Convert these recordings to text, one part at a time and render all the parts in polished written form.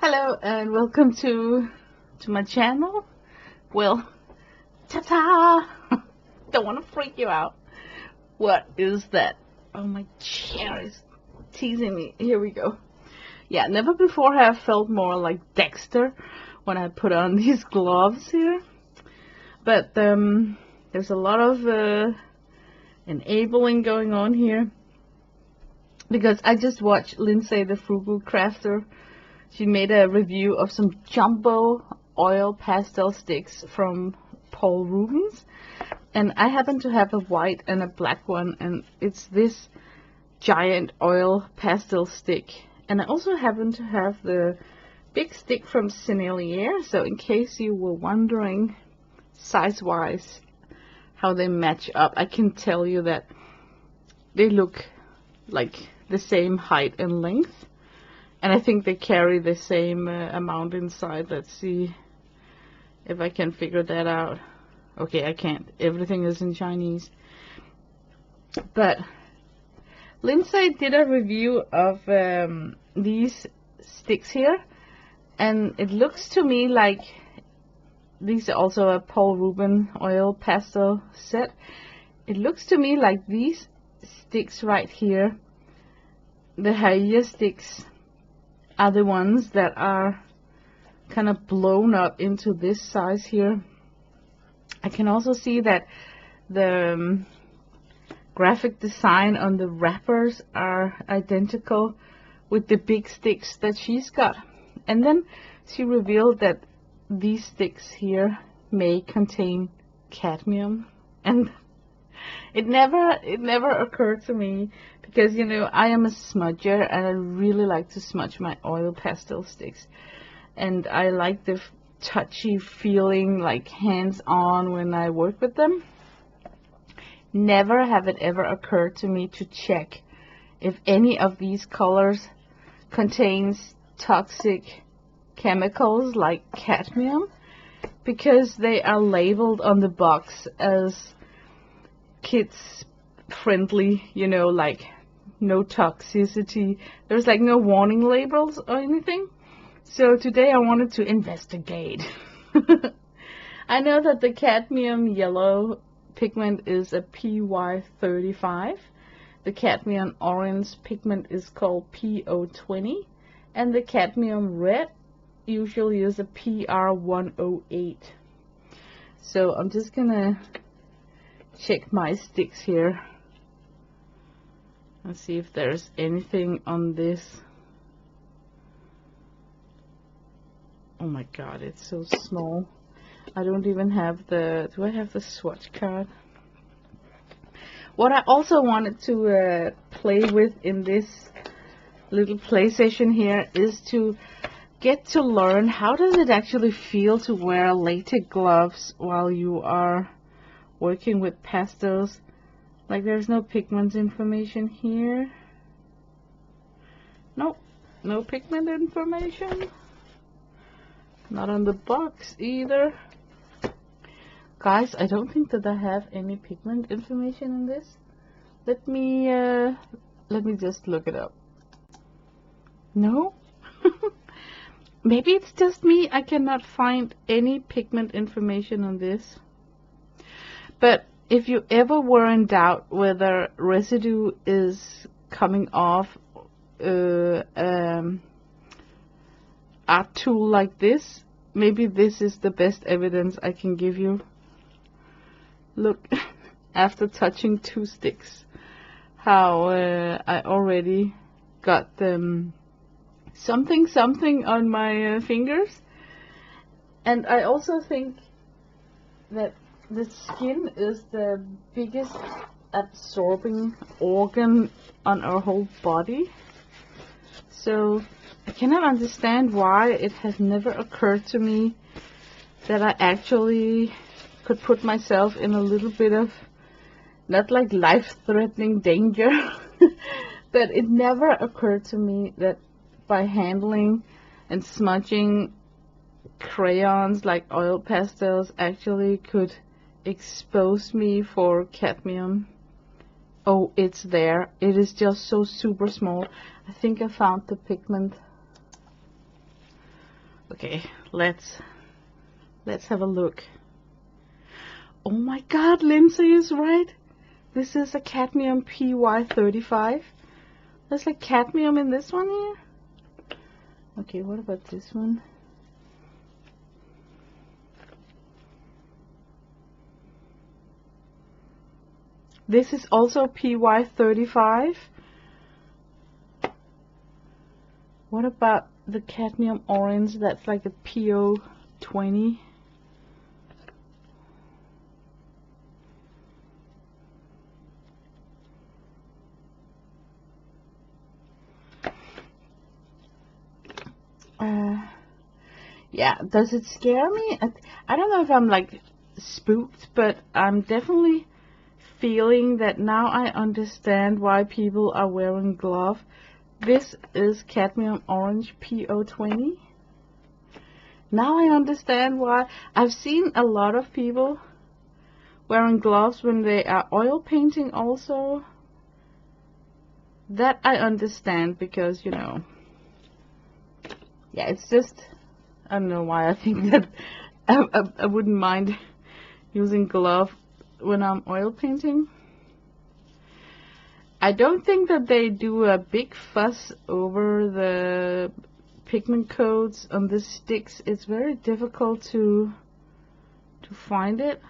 Hello and welcome to my channel. Well, ta-ta! Don't want to freak you out. What is that? Oh, my chair is teasing me. Here we go. Yeah, never before have I felt more like Dexter when I put on these gloves here. But there's a lot of enabling going on here, because I just watched Lindsay the Frugal Crafter. She made a review of some jumbo oil pastel sticks from Paul Rubens, and I happen to have a white and a black one, and it's this giant oil pastel stick. And I also happen to have the big stick from Sennelier, so in case you were wondering size-wise how they match up, I can tell you that they look like the same height and length. And I think they carry the same amount inside. Let's see if I can figure that out. Okay, I can't. Everything is in Chinese. But Lindsay did a review of these sticks here. And it looks to me like these are also a Paul Rubens oil pastel set. It looks to me like these sticks right here, the Haia sticks, are the ones that are kind of blown up into this size here. I can also see that the graphic design on the wrappers are identical with the big sticks that she's got. And then she revealed that these sticks here may contain cadmium, and it never occurred to me, because, you know, I am a smudger and I really like to smudge my oil pastel sticks. And I like the touchy feeling, like hands-on, when I work with them. Never have it ever occurred to me to check if any of these colors contains toxic chemicals like cadmium, because they are labeled on the box as kids friendly, you know, like no toxicity. There's like no warning labels or anything. So today I wanted to investigate. I know that the cadmium yellow pigment is a PY35. The cadmium orange pigment is called PO20, and the cadmium red usually is a PR108. So I'm just gonna check my sticks here and see if there's anything on this. Oh my god, it's so small. I don't even have the... do I have the swatch card? What I also wanted to play with in this little play session here is to get to learn how does it actually feel to wear latex gloves while you are working with pastels. Like, there's no pigment information here. Nope, no pigment information. Not on the box either. Guys, I don't think that I have any pigment information in this. Let me just look it up. No? Maybe it's just me. I cannot find any pigment information on this. But if you ever were in doubt whether residue is coming off art tool like this, maybe this is the best evidence I can give you. Look, after touching two sticks, how I already got them something on my fingers. And I also think that the skin is the biggest absorbing organ on our whole body. So I cannot understand why it has never occurred to me that I actually could put myself in a little bit of, not like life-threatening danger, but it never occurred to me that by handling and smudging crayons like oil pastels actually could expose me for cadmium. Oh, it's there. It is just so super small. I think I found the pigment. Okay, let's have a look. Oh my god, Lindsay is right. This is a cadmium PY35. There's like cadmium in this one here. Okay, what about this one? This is also PY35. What about the cadmium orange? That's like a PO20. Yeah, does it scare me? I don't know if I'm like spooked, but I'm definitely feeling that now I understand why people are wearing gloves. This is cadmium orange PO20. Now I understand why. I've seen a lot of people wearing gloves when they are oil painting also. That I understand because, you know, yeah, it's just, I don't know why I think that I wouldn't mind using glove when I'm oil painting. I don't think that they do a big fuss over the pigment codes on the sticks. It's very difficult to find it.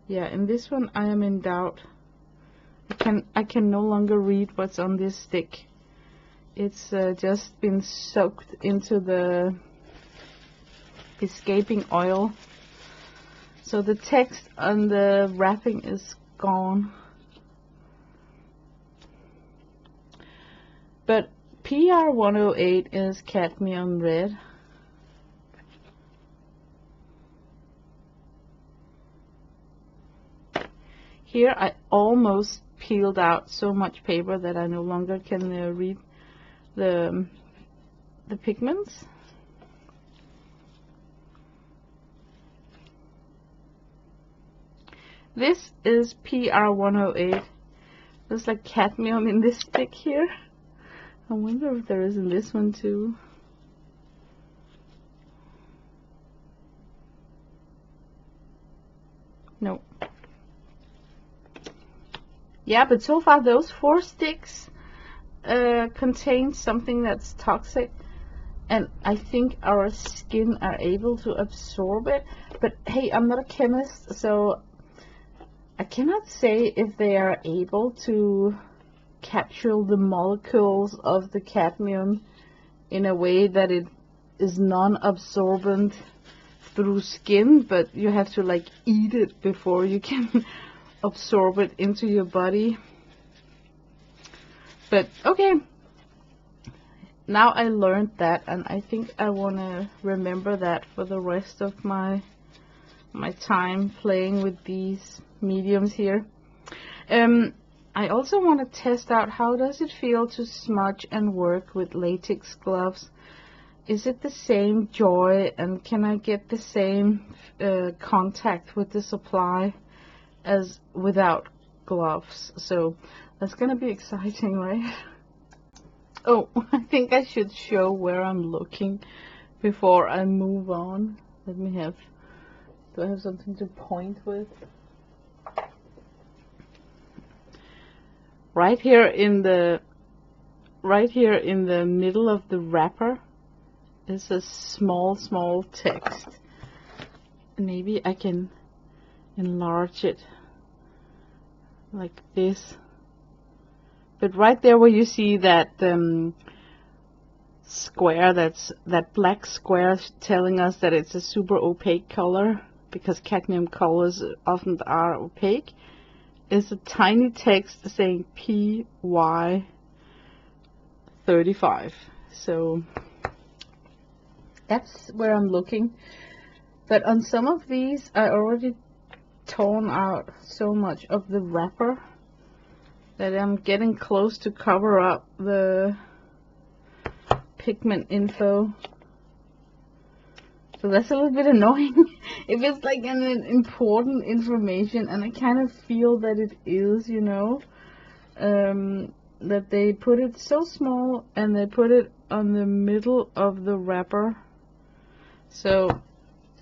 Yeah, in this one I am in doubt. I can no longer read what's on this stick. It's just been soaked into the escaping oil. So the text on the wrapping is gone. But PR108 is cadmium red. Here I almost peeled out so much paper that I no longer can read the pigments. This is PR108. There's like cadmium in this stick here. I wonder if there is in this one too. No. Yeah, but so far those 4 sticks contain something that's toxic, and I think our skin are able to absorb it. But hey, I'm not a chemist, so I cannot say if they are able to capture the molecules of the cadmium in a way that it is non-absorbent through skin, but you have to like eat it before you can absorb it into your body. But okay, now I learned that, and I think I want to remember that for the rest of my time playing with these mediums here. I also want to test out how does it feel to smudge and work with latex gloves. Is it the same joy, and can I get the same contact with the supply as without gloves? So that's gonna be exciting, right? Oh, I think I should show where I'm looking before I move on. Let me have, do I have something to point with? Right here in the middle of the wrapper is a small text. Maybe I can enlarge it like this. But right there where you see that square, that black square telling us that it's a super opaque color, because cadmium colors often are opaque, is a tiny text saying PY35. So that's where I'm looking. But on some of these I already torn out so much of the wrapper that I'm getting close to cover up the pigment info. So that's a little bit annoying. If it's like an important information, and I kind of feel that it is, you know. that they put it so small and they put it on the middle of the wrapper. So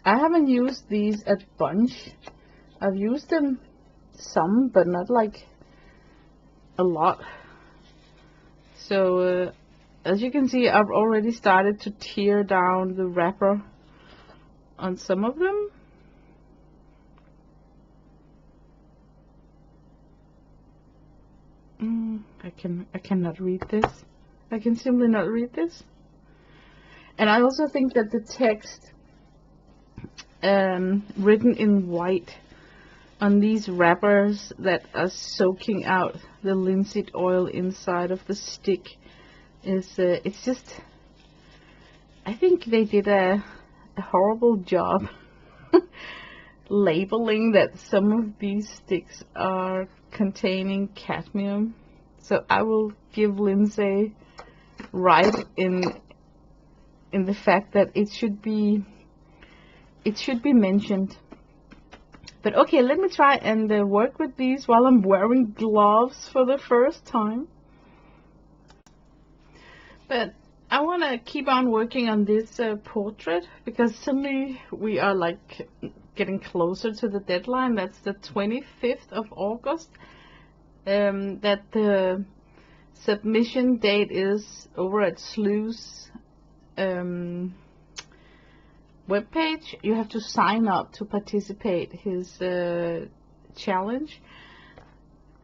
I haven't used these a bunch. I've used them some, but not like a lot. So as you can see, I've already started to tear down the wrapper on some of them. I cannot read this. I can simply not read this. And I also think that the text written in white on these wrappers that are soaking out the linseed oil inside of the stick is it's just, I think they did a horrible job labeling that some of these sticks are containing cadmium. So I will give Lindsay right in the fact that it should be mentioned. But okay, let me try and work with these while I'm wearing gloves for the first time. But I want to keep on working on this portrait, because suddenly we are like getting closer to the deadline. That's the 25th of August. That the submission date is over at Slew's webpage. You have to sign up to participate his challenge.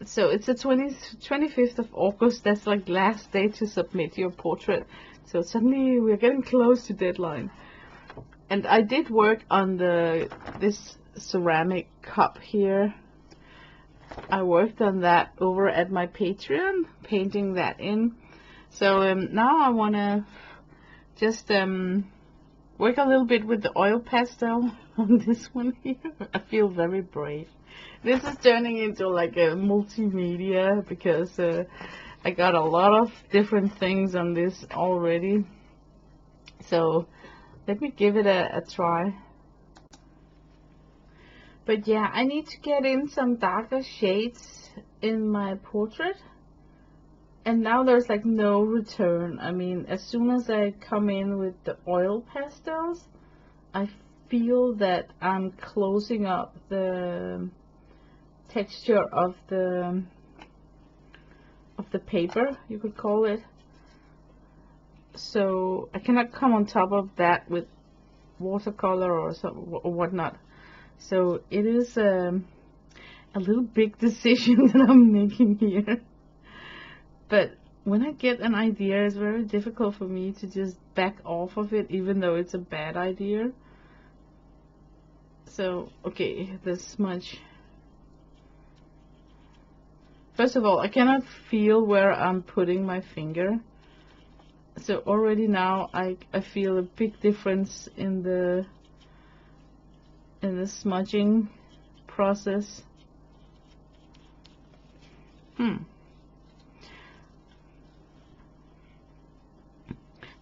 So it's the 25th of August. That's like last day to submit your portrait. So suddenly we're getting close to deadline. And I did work on this ceramic cup here. I worked on that over at my Patreon, painting that in. So now I want to just work a little bit with the oil pastel on this one here. I feel very brave. This is turning into like a multimedia, because I got a lot of different things on this already. So let me give it a try. But yeah, I need to get in some darker shades in my portrait. And now there's like no return. I mean, as soon as I come in with the oil pastels, I feel that I'm closing up the texture of the paper, you could call it. So I cannot come on top of that with watercolor or whatnot. So it is a little big decision that I'm making here. But when I get an idea, it's very difficult for me to just back off of it, even though it's a bad idea. So, okay, the smudge. First of all, I cannot feel where I'm putting my finger. So already now I feel a big difference in the smudging process.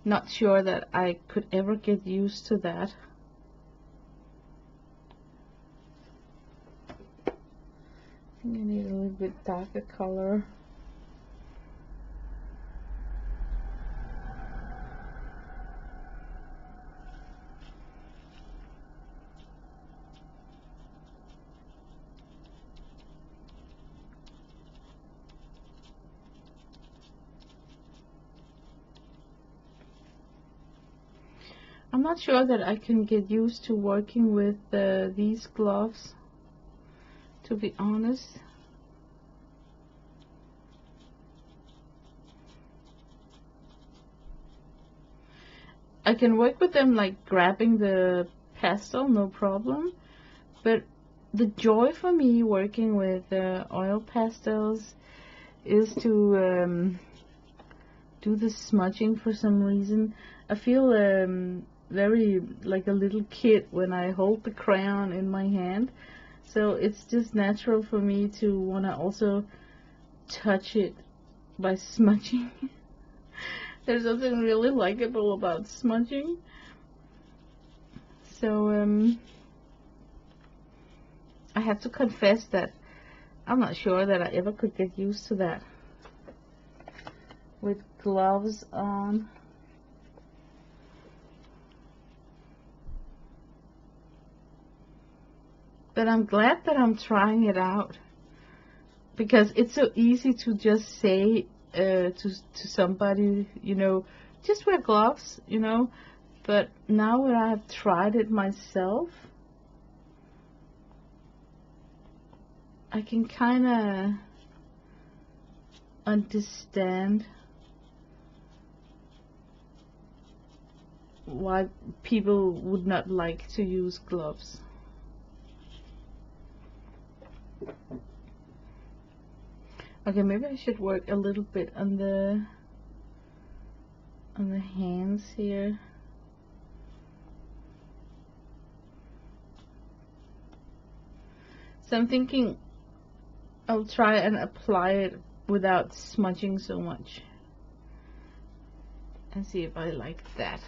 Not sure that I could ever get used to that. I think I need a little bit darker color. I'm not sure that I can get used to working with these gloves, to be honest. I can work with them like grabbing the pastel, no problem. But the joy for me working with oil pastels is to do the smudging for some reason. I feel very like a little kid when I hold the crayon in my hand. So it's just natural for me to want to also touch it by smudging. There's something really likable about smudging. So I have to confess that I'm not sure that I ever could get used to that. with gloves on. But I'm glad that I'm trying it out, because it's so easy to just say to somebody, you know, just wear gloves, you know. But now that I've tried it myself, I can kind of understand why people would not like to use gloves. Okay, maybe I should work a little bit on the hands here. So I'm thinking I'll try and apply it without smudging so much, and see if I like that.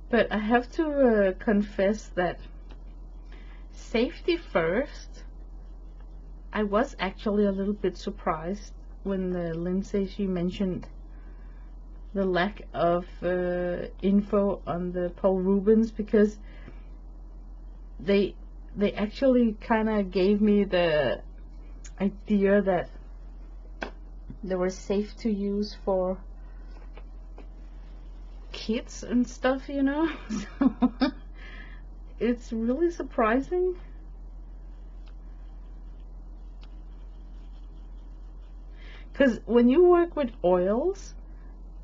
But I have to confess that safety first, I was actually a little bit surprised when Lindsay, she mentioned the lack of info on the Paul Rubens, because they actually kind of gave me the idea that they were safe to use for kids and stuff, you know. So it's really surprising. Because when you work with oils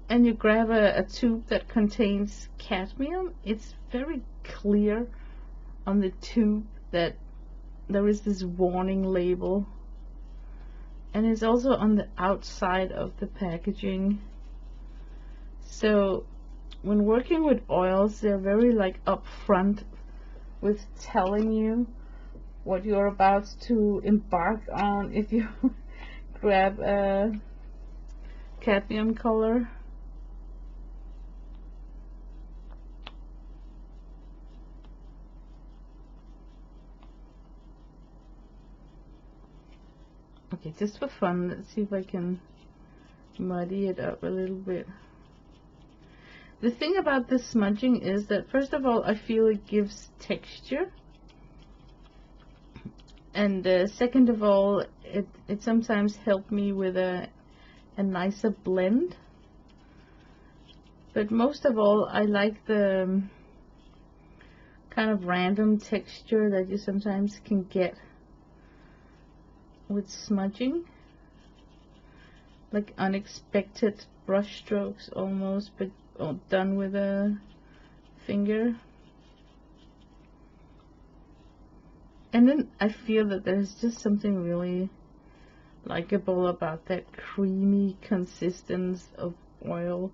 and you grab a tube that contains cadmium, it's very clear on the tube that there is this warning label, and it's also on the outside of the packaging. So when working with oils, they're very like upfront with telling you what you're about to embark on if you grab a cadmium color. Okay, just for fun, let's see if I can muddy it up a little bit. The thing about this smudging is that, first of all, I feel it gives texture, and second of all, it sometimes helps me with a nicer blend. But most of all, I like the kind of random texture that you sometimes can get with smudging, like unexpected brush strokes almost, but done with a finger. And then I feel that there's just something really likable about that creamy consistence of oil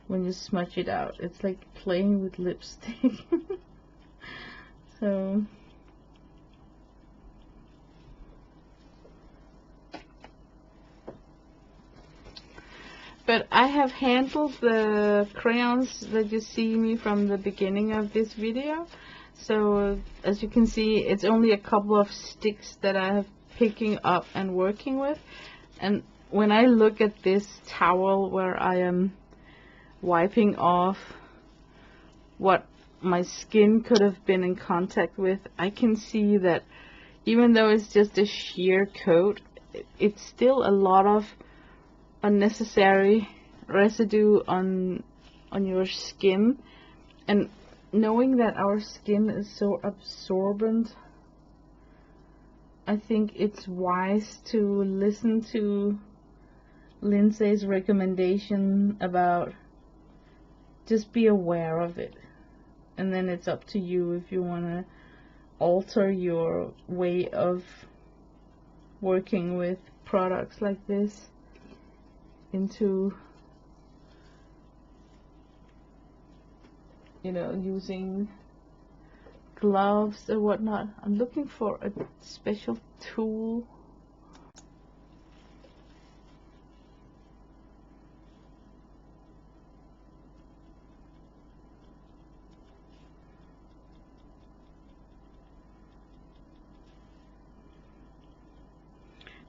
when you smudge it out. It's like playing with lipstick. So but I have handled the crayons that you see me from the beginning of this video. So as you can see, it's only a couple of sticks that I have picking up and working with. And when I look at this towel where I am wiping off what my skin could have been in contact with, I can see that even though it's just a sheer coat, it's still a lot of unnecessary residue on your skin. And knowing that our skin is so absorbent, I think it's wise to listen to Lindsay's recommendation about just be aware of it, and then it's up to you if you want to alter your way of working with products like this into, you know, using gloves or whatnot. I'm looking for a special tool.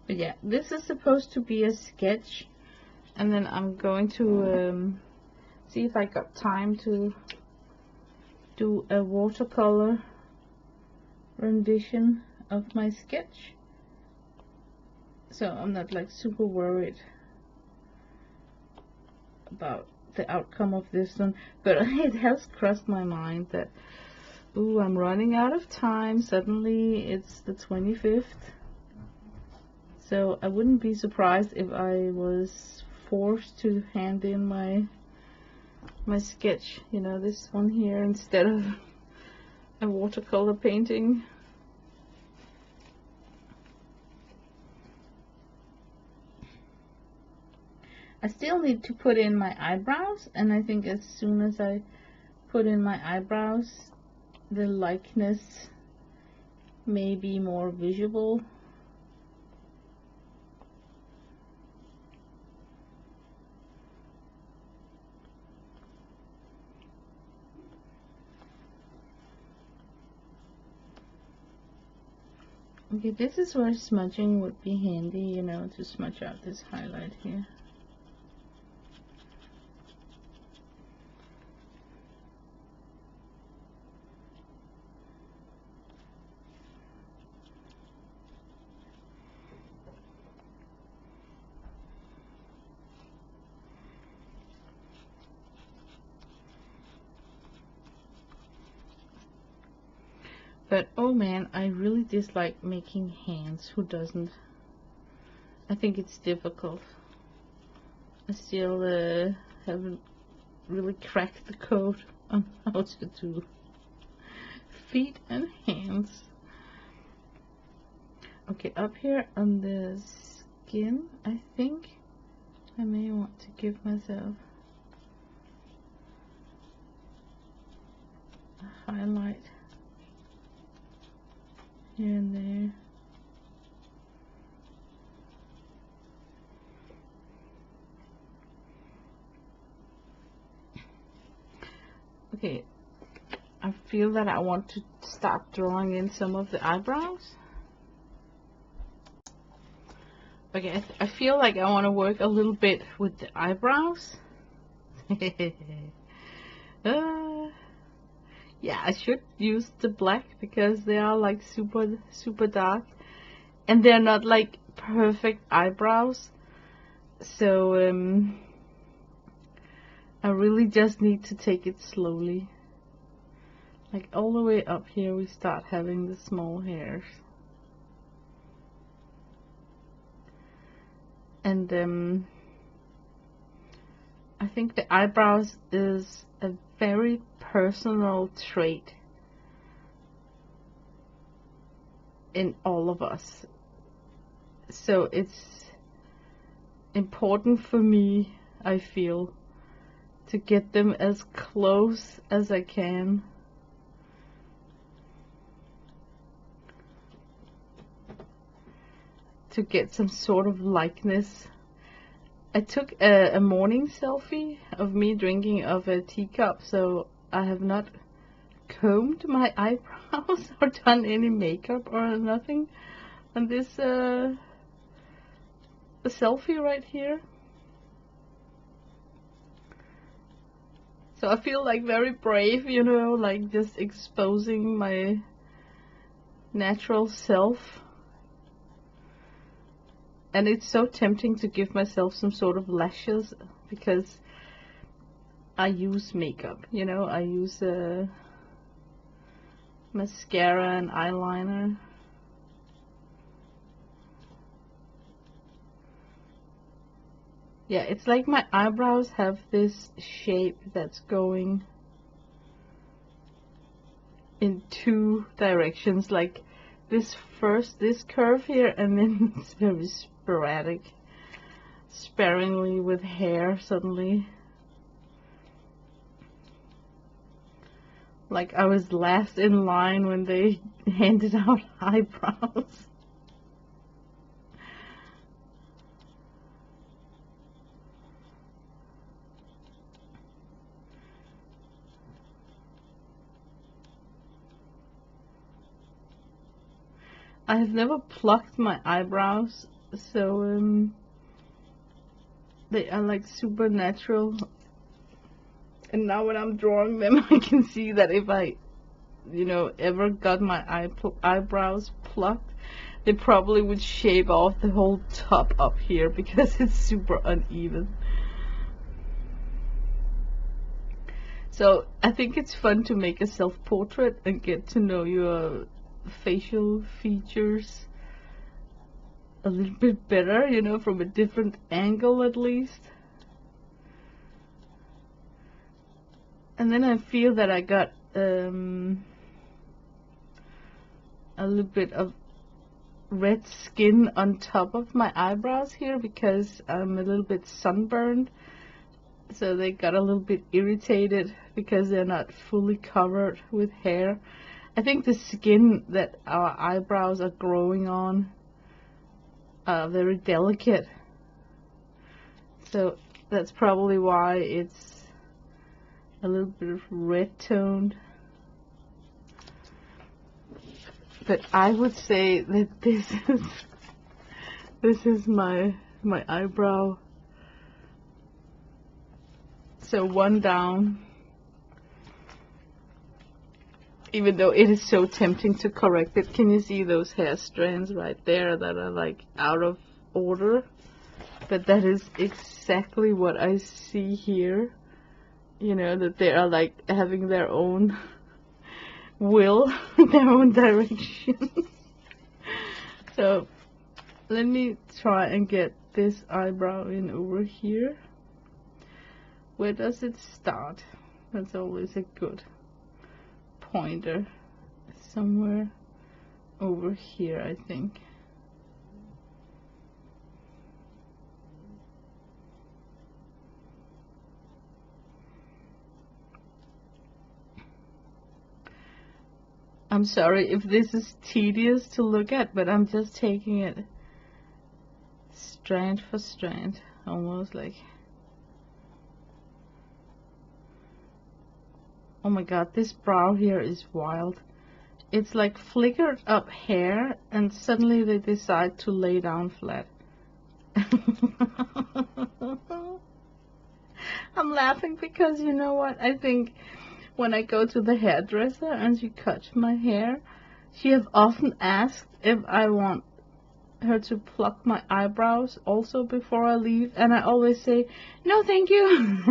But yeah, this is supposed to be a sketch, and then I'm going to see if I got time to do a watercolor rendition of my sketch. So I'm not like super worried about the outcome of this one, but it has crossed my mind that, ooh, I'm running out of time. Suddenly it's the 25th. So I wouldn't be surprised if I was forced to hand in my sketch, you know, this one here, instead of a watercolor painting. I still need to put in my eyebrows, and I think as soon as I put in my eyebrows, the likeness may be more visible. Okay, this is where smudging would be handy, you know, to smudge out this highlight here. But oh man, I really dislike making hands. Who doesn't? I think it's difficult. I still haven't really cracked the code on how to do feet and hands. Okay, up here on the skin, I think I may want to give myself a highlight here and there. Okay, I feel that I want to start drawing in some of the eyebrows. Okay, I feel like I want to work a little bit with the eyebrows. Yeah, I should use the black because they are like super dark, and they're not like perfect eyebrows. So I really just need to take it slowly. Like all the way up here we start having the small hairs. And I think the eyebrows is a very personal trait in all of us. So it's important for me, I feel, to get them as close as I can. To get some sort of likeness. I took a morning selfie of me drinking of a teacup, so I have not combed my eyebrows or done any makeup or nothing on this selfie right here. So I feel like very brave, you know, like just exposing my natural self. And it's so tempting to give myself some sort of lashes because I use makeup, you know, I use mascara and eyeliner. Yeah, it's like my eyebrows have this shape that's going in two directions, like this curve here, and then it's very sporadic, sparingly with hair suddenly. Like I was last in line when they handed out eyebrows. I have never plucked my eyebrows So they are like super natural. And now when I'm drawing them, I can see that if I, ever got my eyebrows plucked, they probably would shave off the whole top up here because it's super uneven. So I think it's fun to make a self-portrait and get to know your facial features a little bit better, from a different angle at least. And then I feel that I got a little bit of red skin on top of my eyebrows here because I'm a little bit sunburned. So they got a little bit irritated because they're not fully covered with hair. I think the skin that our eyebrows are growing on are very delicate. So that's probably why it's a little bit of red toned. But I would say that this is my eyebrow. So one down. Even though it is so tempting to correct it, can you see those hair strands right there that are like out of order? But that is exactly what I see here. That they are like having their own will, their own direction. So let me try and get this eyebrow in over here. Where does it start? That's always a good pointer. Somewhere over here, I think. I'm sorry if this is tedious to look at, but I'm just taking it strand for strand, almost like. Oh my god, this brow here is wild. It's like flickered up hair and suddenly they decide to lay down flat. I'm laughing because you know what? I think when I go to the hairdresser and she cuts my hair, she have often asked if I want her to pluck my eyebrows also before I leave, and I always say no thank you.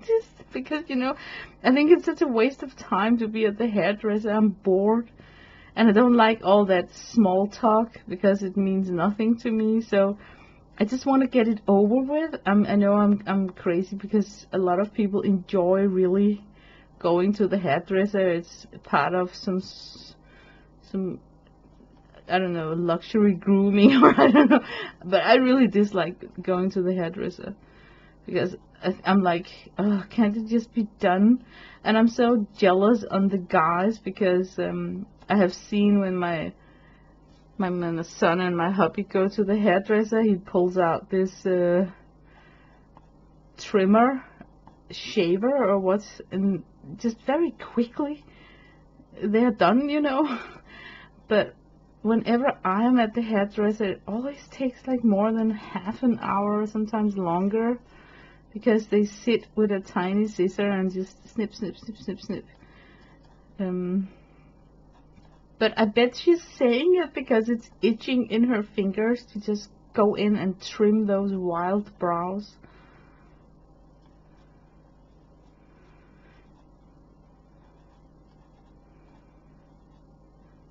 Just because I think it's such a waste of time to be at the hairdresser. I'm bored and I don't like all that small talk because it means nothing to me, so I just want to get it over with. I know I'm crazy because a lot of people enjoy really going to the hairdresser. It's part of some I don't know, luxury grooming, or I don't know, but I really dislike going to the hairdresser because I'm like, oh, can't it just be done? And I'm so jealous on the guys because I have seen when my son and my hubby go to the hairdresser, he pulls out this trimmer, shaver or what's, and just very quickly they're done, But whenever I am at the hairdresser, it always takes like more than half an hour, sometimes longer, because they sit with a tiny scissor and just snip, snip, snip, snip, snip. But I bet she's saying it because it's itching in her fingers to just go in and trim those wild brows.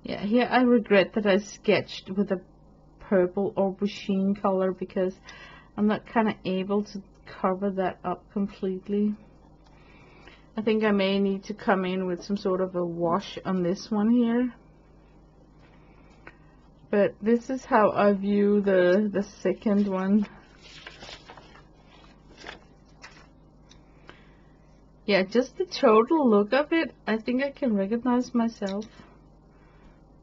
Yeah, here I regret that I sketched with a purple aubergine color because I'm not kind of able to cover that up completely. I think I may need to come in with some sort of a wash on this one here. But this is how I view the second one. Yeah, just the total look of it, I think I can recognize myself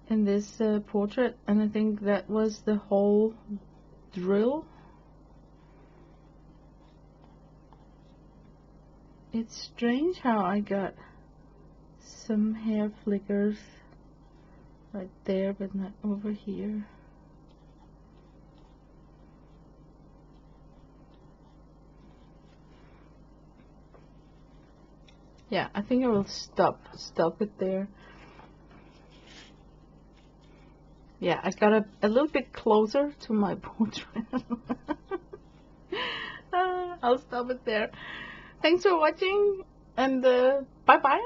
in this portrait, and I think that was the whole drill. It's strange how I got some hair flickers right there, but not over here. Yeah, I think I will stop it there. Yeah, I got a little bit closer to my portrait. I'll stop it there. Thanks for watching, and bye bye.